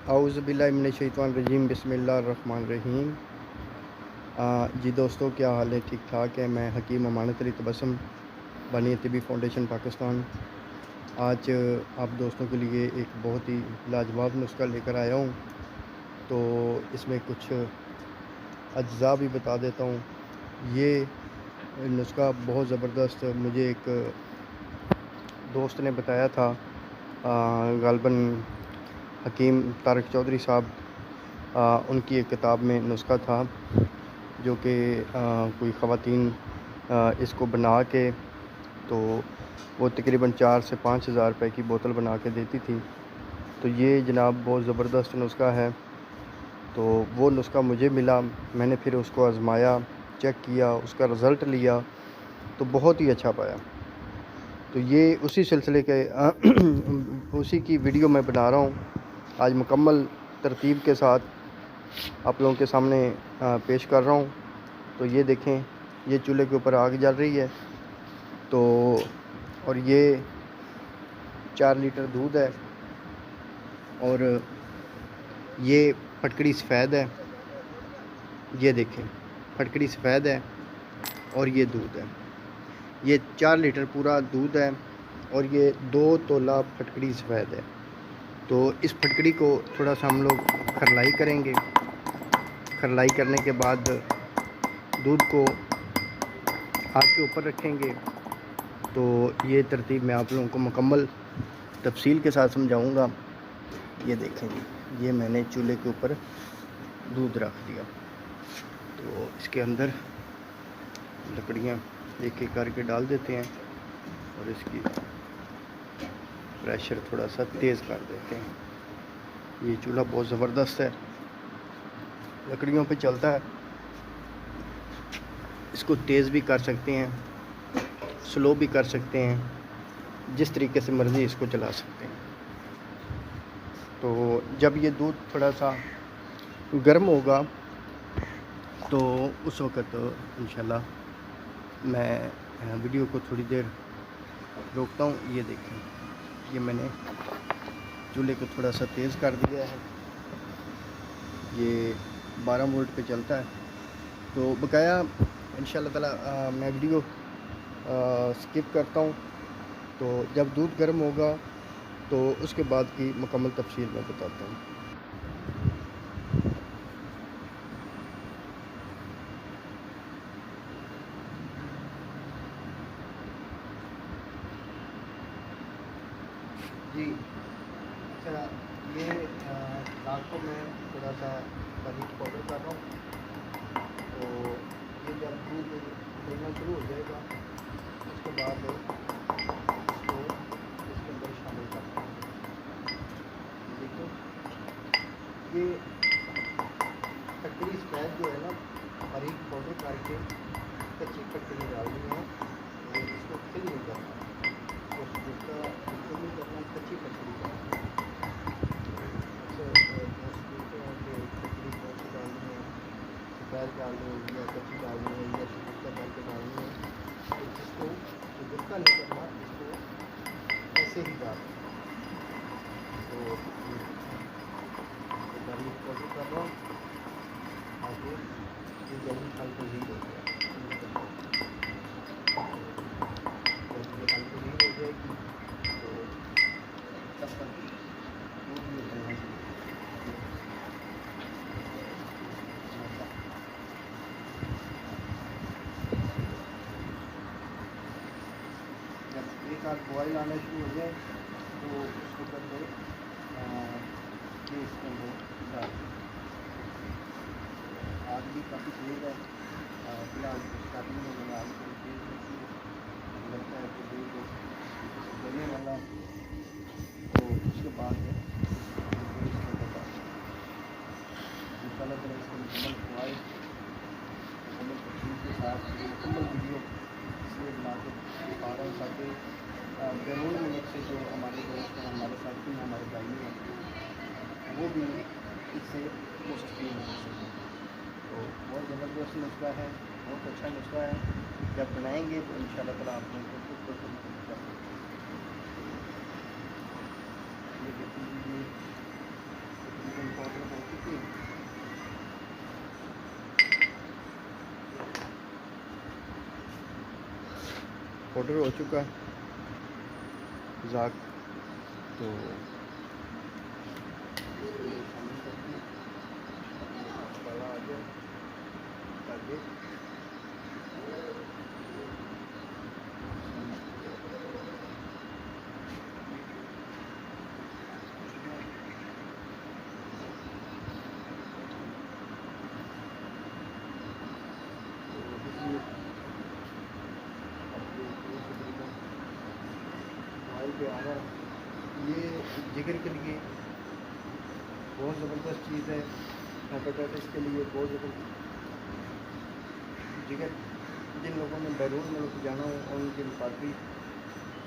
औज़ु बिल्लाहि मिनश्शैतानिर्रजीम बिस्मिल्लाहिर्रहमानिर्रहीम। जी दोस्तों, क्या हाल है? ठीक ठाक है। मैं हकीम अमानत अली तबस्सुम, बानी तिबी फाउंडेशन पाकिस्तान। आज आप दोस्तों के लिए एक बहुत ही लाजवाब नुस्खा लेकर आया हूँ। तो इसमें कुछ अज्ज़ा भी बता देता हूँ। ये नुस्खा बहुत ज़बरदस्त मुझे एक दोस्त ने बताया था। ग़ालिबन हकीम तारिक चौधरी साहब, उनकी एक किताब में नुस्खा था जो कि कोई ख़वातीन इसको बना के तो वो तकरीबन 4 से 5 हज़ार रुपये की बोतल बना के देती थी। तो ये जनाब बहुत ज़बरदस्त नुस्खा है। तो वो नुस्खा मुझे मिला, मैंने फिर उसको आज़माया, चेक किया, उसका रिज़ल्ट लिया तो बहुत ही अच्छा पाया। तो ये उसी सिलसिले के उसी की वीडियो मैं बना रहा हूँ आज मुकम्मल तरतीब के साथ आप लोगों के सामने पेश कर रहा हूँ। तो ये देखें, ये चूल्हे के ऊपर आग जल रही है। तो और ये 4 लीटर दूध है और ये फटकड़ी सफ़ेद है। ये देखें, फटकड़ी सफ़ेद है और ये दूध है। ये 4 लीटर पूरा दूध है और ये 2 तोला फटकड़ी सफ़ेद है। तो इस फटकड़ी को थोड़ा सा हम लोग खरलाई करेंगे। खरलाई करने के बाद दूध को आग के ऊपर रखेंगे। तो ये तरतीब मैं आप लोगों को मुकम्मल तफसील के साथ समझाऊंगा। ये देखेंगे, ये मैंने चूल्हे के ऊपर दूध रख दिया। तो इसके अंदर लकड़ियाँ एक एक करके डाल देते हैं और इसकी प्रेशर थोड़ा सा तेज़ कर देते हैं। ये चूल्हा बहुत ज़बरदस्त है, लकड़ियों पे चलता है। इसको तेज़ भी कर सकते हैं, स्लो भी कर सकते हैं, जिस तरीके से मर्ज़ी इसको चला सकते हैं। तो जब ये दूध थोड़ा सा गर्म होगा तो उस वक़्त इंशाल्लाह मैं वीडियो को थोड़ी देर रोकता हूँ। ये देखें, ये मैंने चूल्हे को थोड़ा सा तेज़ कर दिया है। ये 12 वोल्ट पे चलता है। तो बकाया इंशाल्लाह ताला मैं वीडियो स्किप करता हूँ। तो जब दूध गर्म होगा तो उसके बाद की मुकम्मल तफसील मैं बताता हूँ। जी अच्छा, ये दाल को मैं थोड़ा सा बारीक पाउडर कर रहा हूँ। तो ये जब दूध देना शुरू हो जाएगा उसके बाद इसको इसके अंदर शामिल करना है। देखो, ये फटकड़ी सफ़ेद जो है ना, बारीक पाउडर करके कच्ची फटकड़ी डालनी है और इसको फिल नहीं करना, उस दूध का बिल्कुल नहीं करना, कच्ची फटकड़ी डालनी है। फटकड़ी कौन सी डालनी है, सफ़ेद डालनी है या कच्ची डालनी है या शगुफ्ता डाल के डालनी है। तो इसको शगुफ्ता नहीं करना, इसको ऐसे ही डालना। तो बारीक पाउडर कर रहा हूँ आगे, ये जल्दी हल्को हीट हो गया। जब ये हल्को हीट हो जाएगी तो तब तक दूध में चलना शुरू हो जाएगा। जब एक आध बॉयल आना शुरू हो जाए तो उसको करके ये इसके अंदर डाल दें। आग भी काफ़ी तेज़ है। फिलहाल स्टार्टिंग में मैंने आग को तेज़ रखी है, लगता है कि दूध जलने वाला। तो उसके बाद इसके अंदर डाल इंशाल्लाह ताला इसको मुकम्मल खुआए, मुकम्मल तफसील के साथ ये मुकम्मल वीडियो इसलिए बना के दिखा रहा हूँ ताकि बैरून मुल्क से जो हमारे दोस्त हैं, हमारे साथी हैं, हमारे भाई हैं, वो भी इससे मुस्तफ़ीद हो सकें। तो बहुत ज़बरदस्त नुस्खा है, बहुत अच्छा नुस्खा है। जब बनाएंगे तो इंशाल्लाह ताला आप लोगों को खुद ब खुद कर सकते। ये देखिए, ये तकरीबन पाउडर हो चुका है जाक। तो आ गया आगे। पे आ रहा है ये जिगर के लिए बहुत ज़बरदस्त चीज़ है, हेपेटाइटिस के लिए बहुत ज़बरदस्त। जिगर जिन लोगों ने बैरून मुल्क जाना हो और उनके मुकाबली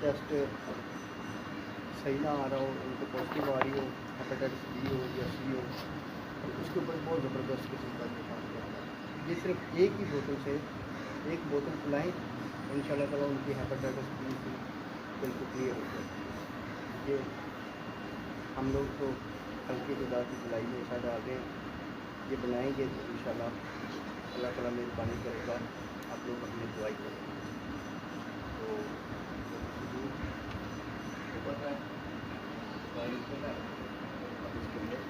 टेस्ट सही ना आ रहा हो, उनको पॉजिटिव आ रही हो, हेपेटाइटिस बी हो या सी हो, तो उसके ऊपर बहुत ज़बरदस्त किस्म का काम करता है। ये सिर्फ एक ही बोतल से एक बोतल पिलाएँ, इंशाल्लाह ताला उनकी हेपेटाइटिस बी सी बिल्कुल क्लियर हो जाए। ये हम लोग तो हल्की खुदा की भलाई में शायद आ गए, ये बनाएंगे तो इंशाल्लाह अल्लाह ताला मेहरबानी करेगा, आप लोग अपनी दुआई करें। तो ऊपर है अब इसके अंदर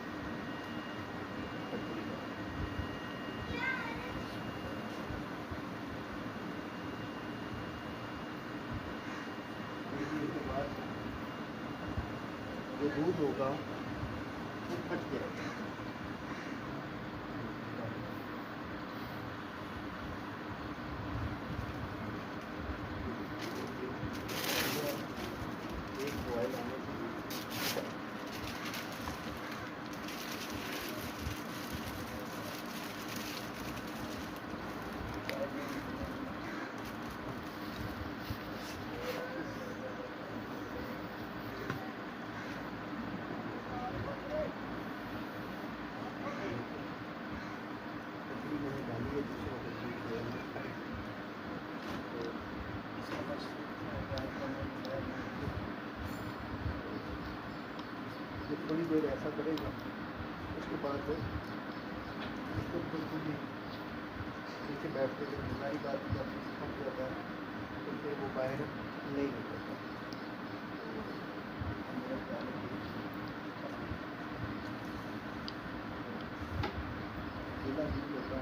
के बाद जो दूध होगा वो फट जाएगा। एक बॉयल आने से थोड़ी देर ऐसा करेगा, उसके बाद इसको बिल्कुल भी नीचे बैठ के जब हमारी बात जब फट जाता है तो फिर वो बाहर नहीं निकलता। गीला भी होता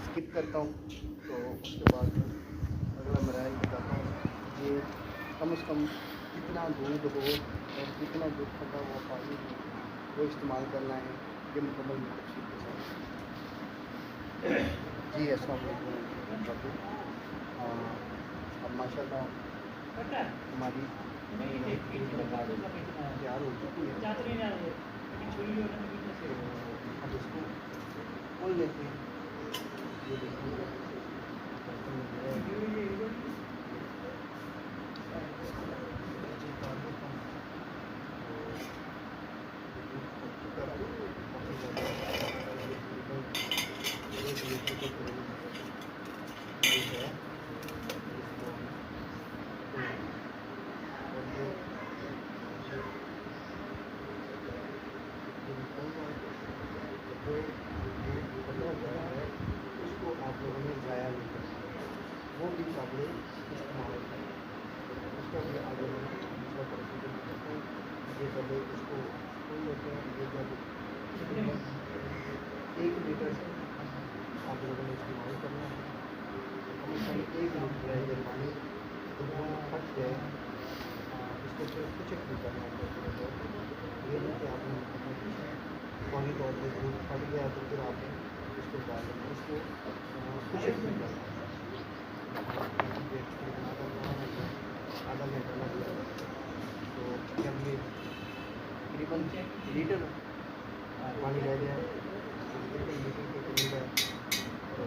स्किप करता हूँ। तो उसके बाद अगला मराइल बताता हूँ, ये कम से कम कितना दूध हो और कितना दूध फटा हुआ पानी हो वो इस्तेमाल करना है, ये मुकम्मल तफसील के साथ। जी अस्सलाम वालेकुम। अब माशाल्लाह हमारी तैयार हो चुकी है, अब इसको खोल लेते हैं। ये देखिए उसको आप लोगों ने ज़ाया नहीं करना, वो भी काबिल इस्तेमाल करें। उसका भी आगे दूसरा प्रोसीजर करते हैं। ये पहले इसको खोल लेते हैं। ये जब 1 लीटर आप लोगों ने इस्तेमाल करना है, कम से कम 1 लीटर है ये पानी, तो वो फट जाए इसको फिर कुछ भी करना है। ये नहीं कि आपने पानी तौर पर दूध फट गया तो फिर आपने इसको डाल देना, इसको कुछ भी करना है। आधा घंटा लग जाएगा। तो जब ये तकरीबन लीटर पानी रह जाए, लीटर के करीब है, तो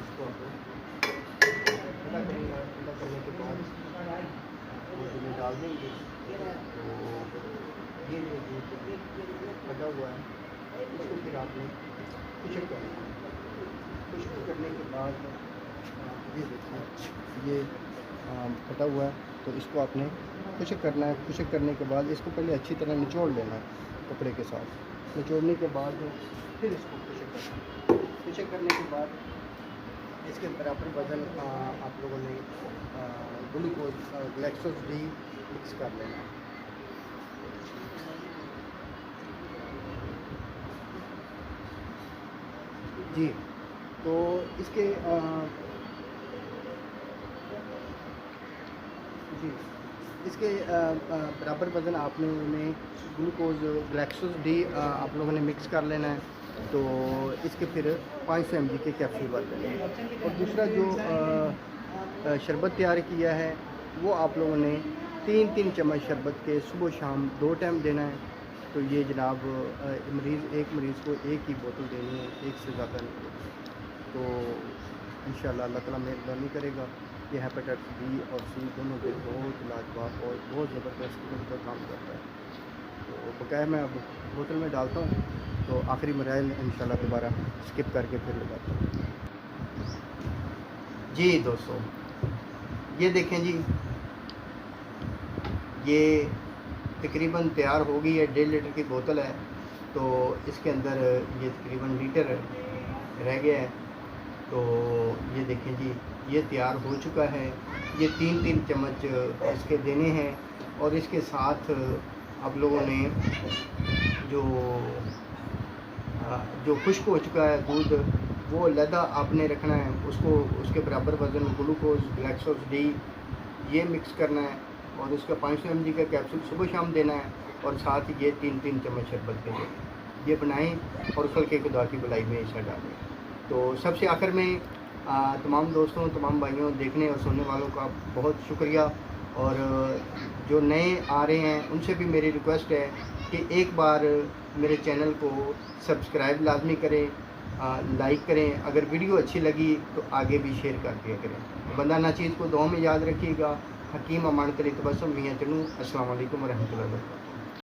इसको आप ठंडा करेंगे। ठंडा करने के बाद दूध में डाल देंगे। तो ये जो दूध फटा हुआ है इसको फिर आपने खुशक करना है। खुशक करने के बाद ये देखिए ये फटा हुआ है, तो इसको आपने खुशक करना है। खुशक करने के बाद इसको पहले अच्छी तरह निचोड़ लेना है कपड़े के साथ। निचोड़ने के बाद फिर इसको पुशअप करने के बाद इसके बराबर वज़न आप लोगों ने ग्लूकोज ग्लैक्सोज डी मिक्स कर लेना है। जी, तो इसके जी इसके बराबर वज़न आपने उन्हें ग्लूकोज ग्लैक्सोज डी आप लोगों ने मिक्स कर लेना है। तो इसके फिर 500 mg के कैप्सूल भर देने हैं। और दूसरा जो शरबत तैयार किया है वो आप लोगों ने 3-3 चम्मच शरबत के सुबह शाम 2 टाइम देना है। तो ये जनाब एक मरीज़ को एक ही बोतल देनी है, एक से ज़्यादा नहीं। तो इंशाल्लाह अल्लाह ताला मेहरबानी करेगा। ये हेपेटाइटिस बी और सी दोनों पे बहुत लाजवाब और बहुत ज़बरदस्त किस्म का काम करता है। तो बकाया मैं अब बोतल में डालता हूँ, तो आखिरी मराइल इंशाल्लाह दोबारा स्किप करके फिर लगाता हूँ। जी दोस्तों, ये देखें जी, ये तकरीबन तैयार हो गई है। 1.5 लीटर की बोतल है, तो इसके अंदर ये तकरीबन लीटर रह गया है। तो ये देखें जी, ये तैयार हो चुका है। ये 3-3 चम्मच इसके देने हैं। और इसके साथ आप लोगों ने जो खुश्क हो चुका है दूध, वो अलहदा आपने रखना है। उसको उसके बराबर वज़न ग्लूकोज ग्लैक्सोज डी ये मिक्स करना है। और उसका 500 mg का कैप्सूल सुबह शाम देना है। और साथ ही ये 3-3 चम्मच शरबत के लिए ये बनाएं और खल के खुदा की भलाई में हिस्सा डालें। तो सबसे आखिर में तमाम दोस्तों, तमाम भाइयों, देखने और सुनने वालों का बहुत शुक्रिया। और जो नए आ रहे हैं उनसे भी मेरी रिक्वेस्ट है कि एक बार मेरे चैनल को सब्सक्राइब लाजमी करें, लाइक करें। अगर वीडियो अच्छी लगी तो आगे भी शेयर कर दिया करें। बंदा ना चीज़ को दुआ में याद रखिएगा। हकीम अमानत तबस्सुम मियां चन्नू। अस्सलाम वालेकुम व रहमतुल्लाहि व बरकातहू।